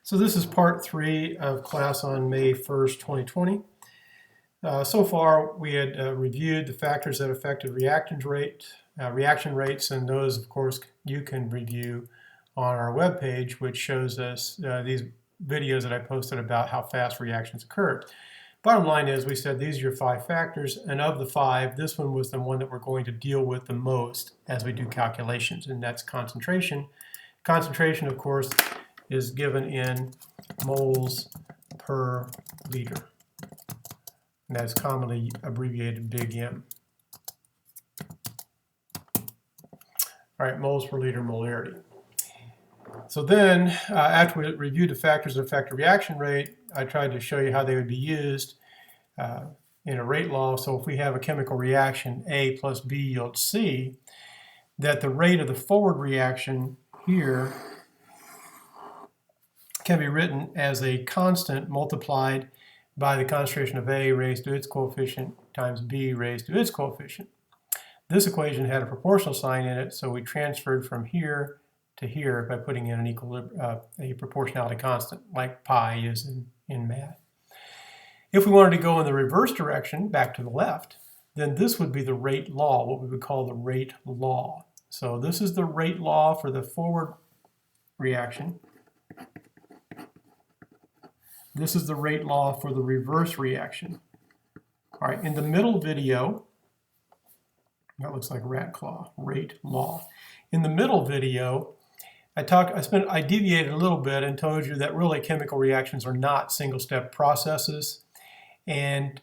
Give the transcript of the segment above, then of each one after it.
So this is part 3 of class on May 1st, 2020. So far, we had reviewed the factors that affected reaction rates, and those, of course, you can review on our webpage, which shows us these videos that I posted about how fast reactions occur. Bottom line is, we said these are your 5 factors, and of the 5, this one was the one that we're going to deal with the most as we do calculations, and that's concentration. Concentration, of course, is given in moles per liter. And that's commonly abbreviated big M. All right, moles per liter molarity. So then, after we reviewed the factors that affect the reaction rate, I tried to show you how they would be used in a rate law. So if we have a chemical reaction, A plus B yields C, that the rate of the forward reaction here can be written as a constant multiplied by the concentration of A raised to its coefficient times B raised to its coefficient. This equation had a proportional sign in it, so we transferred from here to here by putting in a proportionality constant, like pi is in math. If we wanted to go in the reverse direction, back to the left, then this would be the rate law, what we would call the rate law. So this is the rate law for the forward reaction. This is the rate law for the reverse reaction. All right, in the middle video, that looks like a rat claw, rate law. In the middle video, I deviated a little bit and told you that really chemical reactions are not single-step processes, and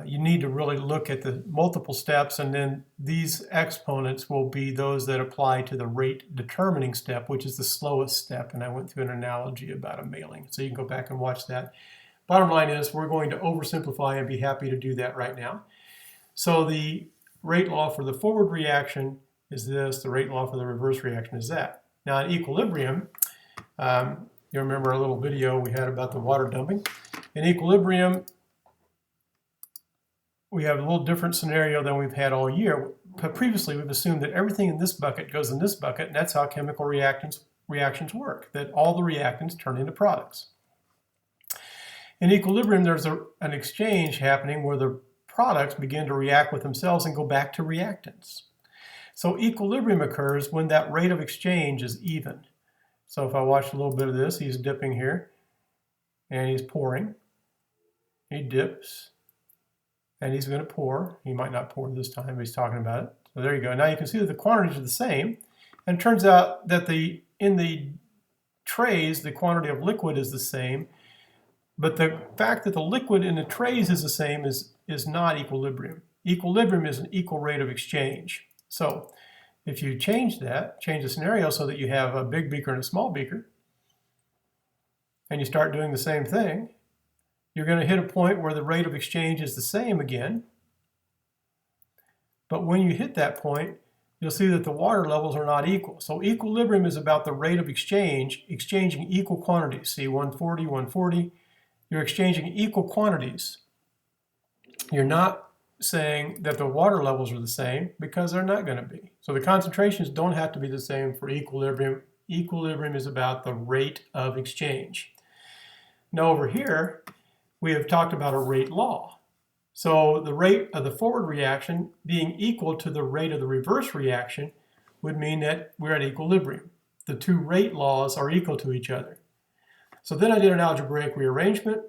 you need to really look at the multiple steps, and then these exponents will be those that apply to the rate determining step, which is the slowest step, and I went through an analogy about a mailing, so you can go back and watch that. Bottom line is, we're going to oversimplify and be happy to do that right now. So the rate law for the forward reaction is this, the rate law for the reverse reaction is that. Now in equilibrium, you remember a little video we had about the water dumping. In equilibrium, we have a little different scenario than we've had all year. But previously, we've assumed that everything in this bucket goes in this bucket, and that's how chemical reactions work, that all the reactants turn into products. In equilibrium, there's an exchange happening where the products begin to react with themselves and go back to reactants. So equilibrium occurs when that rate of exchange is even. So if I watch a little bit of this, he's dipping here, and he's pouring. He dips. And he's going to pour. He might not pour this time, but he's talking about it. So there you go. Now you can see that the quantities are the same. And it turns out that in the trays, the quantity of liquid is the same. But the fact that the liquid in the trays is the same is not equilibrium. Equilibrium is an equal rate of exchange. So if you change the scenario so that you have a big beaker and a small beaker, and you start doing the same thing, you're going to hit a point where the rate of exchange is the same again. But when you hit that point, you'll see that the water levels are not equal. So equilibrium is about the rate of exchange, exchanging equal quantities. See, 140, 140. You're exchanging equal quantities. You're not saying that the water levels are the same, because they're not going to be. So the concentrations don't have to be the same for equilibrium. Equilibrium is about the rate of exchange. Now over here, we have talked about a rate law. So the rate of the forward reaction being equal to the rate of the reverse reaction would mean that we're at equilibrium. The two rate laws are equal to each other. So then I did an algebraic rearrangement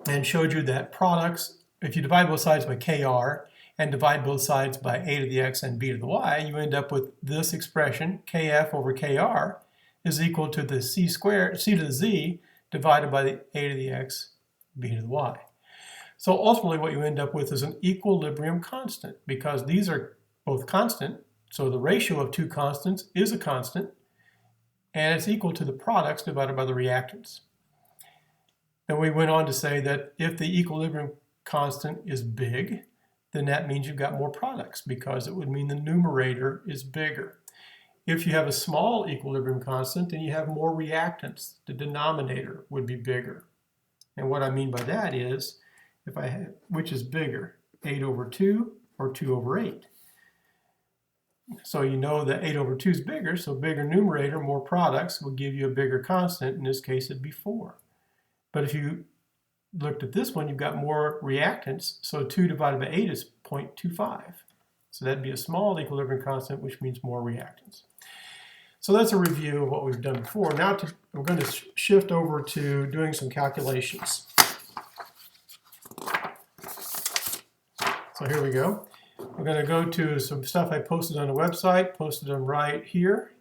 and showed you that products, if you divide both sides by Kr and divide both sides by a to the x and b to the y, you end up with this expression, Kf over Kr is equal to the c to the z divided by the a to the x, b to the y. So ultimately what you end up with is an equilibrium constant, because these are both constant, so the ratio of two constants is a constant, and it's equal to the products divided by the reactants. Then we went on to say that if the equilibrium constant is big, then that means you've got more products, because it would mean the numerator is bigger. If you have a small equilibrium constant, then you have more reactants. The denominator would be bigger. And what I mean by that is, which is bigger, 8 over 2 or 2 over 8? So you know that 8 over 2 is bigger, so bigger numerator, more products will give you a bigger constant. In this case, it'd be 4. But if you looked at this one, you've got more reactants, so 2 divided by 8 is 0.25. So that'd be a small equilibrium constant, which means more reactants. So that's a review of what we've done before. Now we're going to shift over to doing some calculations. So here we go. We're going to go to some stuff I posted on the website, posted them right here.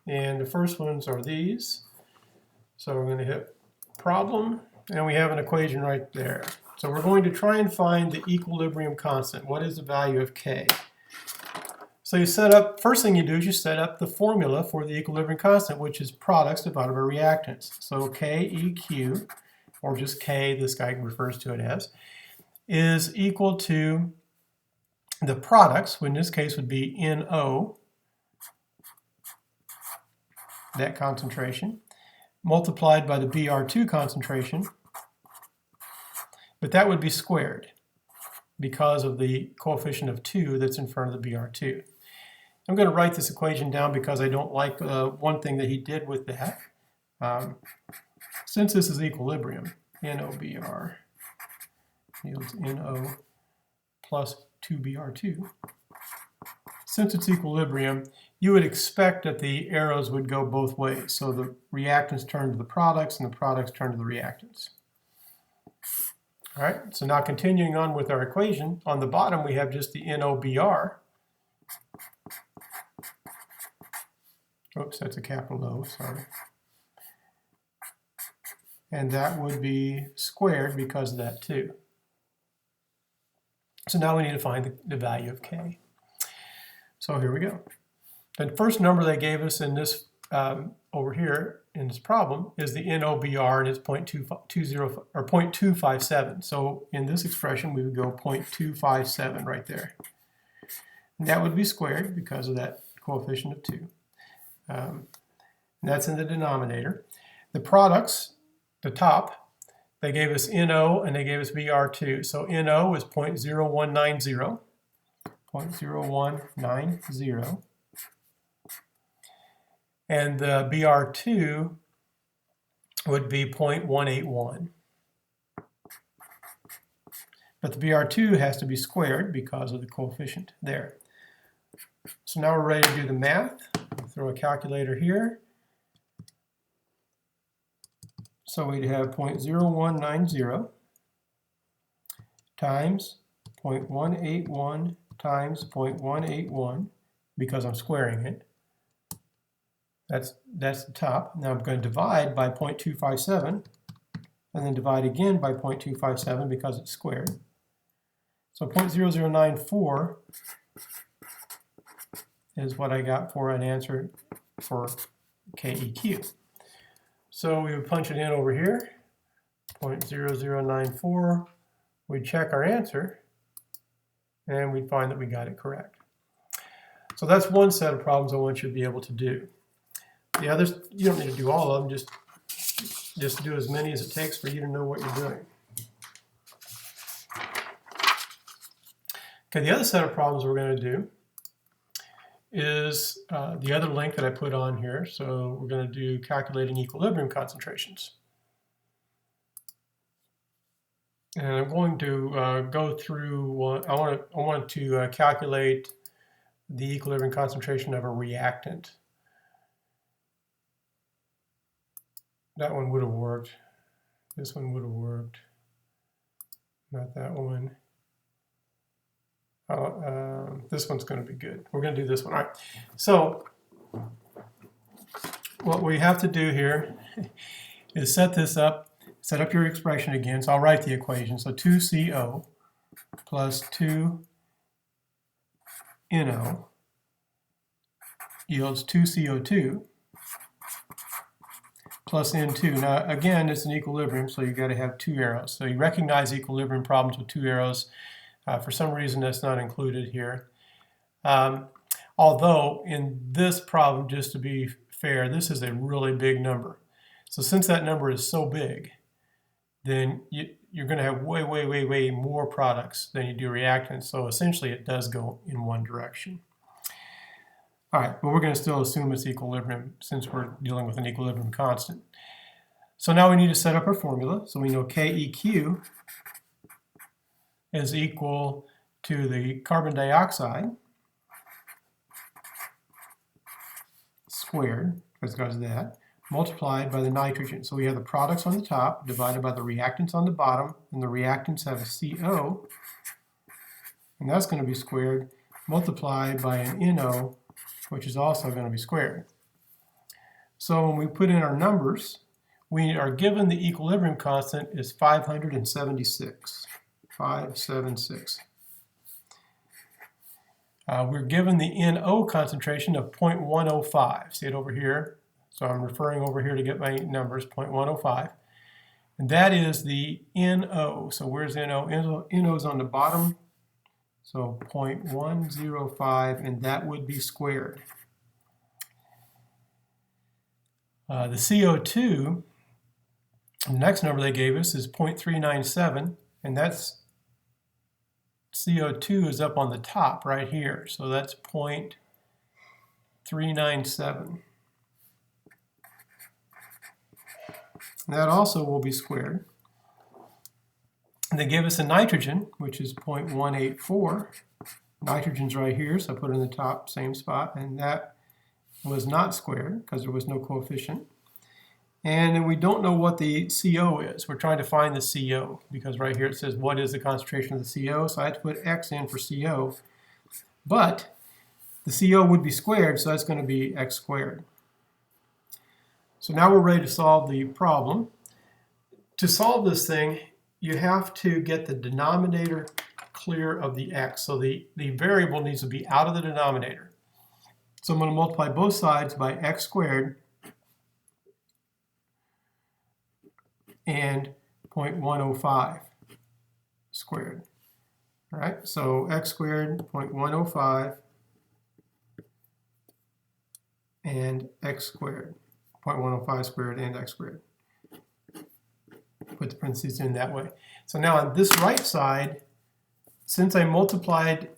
And the first ones are these. So we're going to hit problem, and we have an equation right there. So we're going to try and find the equilibrium constant. What is the value of K? So you set up, first thing you do is you set up the formula for the equilibrium constant, which is products divided by reactants. So KEQ, or just K, this guy refers to it as, is equal to the products, which in this case would be NO, that concentration, multiplied by the Br2 concentration, but that would be squared because of the coefficient of 2 that's in front of the Br2. I'm going to write this equation down because I don't like one thing that he did with that. Since this is equilibrium, NOBr yields NO plus 2Br2. Since it's equilibrium, you would expect that the arrows would go both ways. So the reactants turn to the products and the products turn to the reactants. All right, so now continuing on with our equation, on the bottom we have just the NOBr. Oops, that's a capital O, sorry. And that would be squared because of that too. So now we need to find the value of K. So here we go. The first number they gave us in this, over here in this problem, is the NOBr, and it's 0.220 or 0.257. So in this expression, we would go 0.257 right there. And that would be squared because of that coefficient of 2. And that's in the denominator. The products, the top, they gave us NO and they gave us Br2. So NO is 0.0190, 0.0190. And the Br2 would be 0.181. But the Br2 has to be squared because of the coefficient there. So now we're ready to do the math. Throw a calculator here. So we'd have 0.0190 times 0.181 times 0.181, because I'm squaring it. That's the top. Now I'm going to divide by 0.257 and then divide again by 0.257 because it's squared. So 0.0094 is what I got for an answer for KEQ. So we would punch it in over here, 0.0094. We'd check our answer, and we'd find that we got it correct. So that's one set of problems I want you to be able to do. The others, you don't need to do all of them, just do as many as it takes for you to know what you're doing. Okay, the other set of problems we're going to do is the other link that I put on here. So we're going to do calculating equilibrium concentrations. And I'm going to go through, I want to calculate the equilibrium concentration of a reactant. That one would have worked. This one would have worked. Not that one. This one's going to be good. We're going to do this one. All right. So what we have to do here is set this up, set up your expression again. So I'll write the equation. So 2CO plus 2NO yields 2CO2 plus N2. Now again, it's an equilibrium, so you've got to have two arrows. So you recognize equilibrium problems with two arrows. For some reason, that's not included here. Although in this problem, just to be fair, this is a really big number. So since that number is so big, then you're going to have way more products than you do reactants. So essentially, it does go in one direction. All right, but we're going to still assume it's equilibrium since we're dealing with an equilibrium constant. So now we need to set up our formula. So we know KEQ is equal to the carbon dioxide squared, because of that, multiplied by the nitrogen. So we have the products on the top divided by the reactants on the bottom, and the reactants have a CO, and that's going to be squared, multiplied by an NO, which is also going to be squared. So when we put in our numbers, we are given the equilibrium constant is 576. 576. We're given the NO concentration of 0.105. See it over here? So I'm referring over here to get my numbers, 0.105. And that is the NO. So where's NO? NO is on the bottom. So 0.105, and that would be squared. The CO2, the next number they gave us is 0.397, and that's CO2 is up on the top right here. So that's 0.397. That also will be squared. And they gave us a nitrogen, which is 0.184. Nitrogen's right here, so I put it in the top, same spot, and that was not squared because there was no coefficient. And then we don't know what the CO is. We're trying to find the CO because right here it says what is the concentration of the CO, so I had to put X in for CO. But the CO would be squared, so that's going to be X squared. So now we're ready to solve the problem. To solve this thing, you have to get the denominator clear of the X. So the variable needs to be out of the denominator. So I'm going to multiply both sides by X squared and 0.105 squared. All right, so X squared, 0.105, and X squared. 0.105 squared and X squared. Put the parentheses in that way. So now on this right side, since I multiplied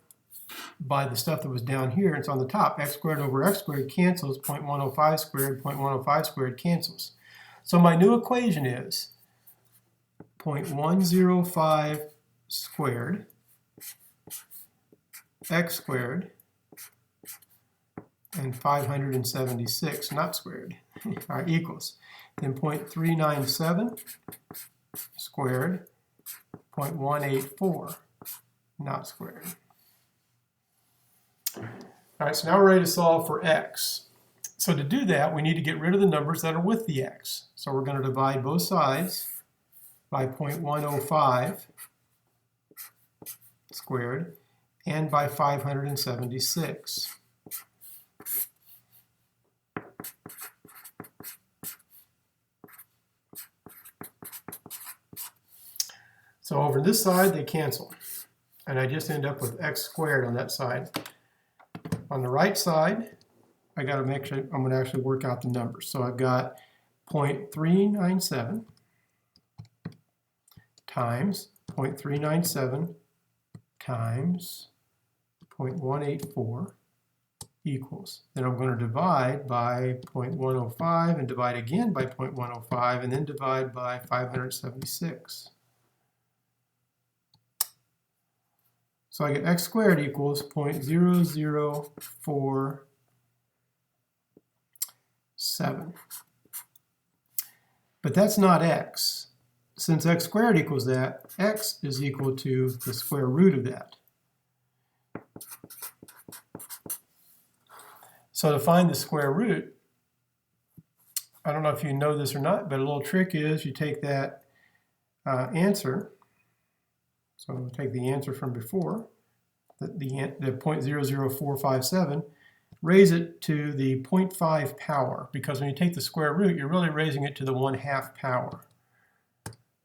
by the stuff that was down here, it's on the top. X squared over X squared cancels. 0.105 squared, 0.105 squared cancels. So my new equation is 0.105 squared X squared and 576, not squared, are equals. Then 0.397 squared, 0.184, not squared. All right, so now we're ready to solve for X. So to do that, we need to get rid of the numbers that are with the X. So we're going to divide both sides by 0.105 squared and by 576. So over this side, they cancel. And I just end up with X squared on that side. On the right side, I'm going to actually work out the numbers. So I've got 0.397 times 0.397 times 0.184 equals. Then I'm going to divide by 0.105 and divide again by 0.105 and then divide by 576. So I get X squared equals 0.0047. But that's not X. Since X squared equals that, X is equal to the square root of that. So to find the square root, I don't know if you know this or not, but a little trick is you take that answer. So we'll take the answer from before, the 0.00457, raise it to the 0.5 power, because when you take the square root, you're really raising it to the 1/2 power.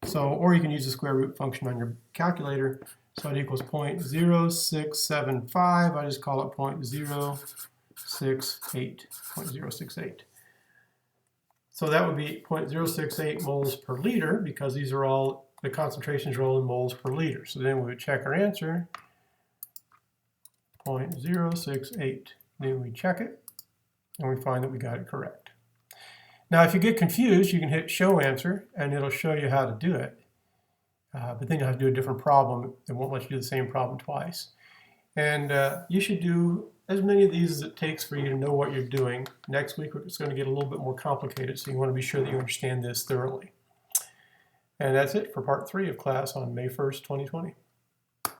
So, or you can use the square root function on your calculator. So it equals 0.0675. I just call it 0.068. So that would be 0.068 moles per liter, because these are all, the concentrations are all in moles per liter. So then we would check our answer, 0.068. Then we check it. and we find that we got it correct. Now, if you get confused, you can hit Show Answer, and it'll show you how to do it. But then you'll have to do a different problem. It won't let you do the same problem twice. And you should do as many of these as it takes for you to know what you're doing. Next week, it's going to get a little bit more complicated, so you want to be sure that you understand this thoroughly. And that's it for part 3 of class on May 1st, 2020.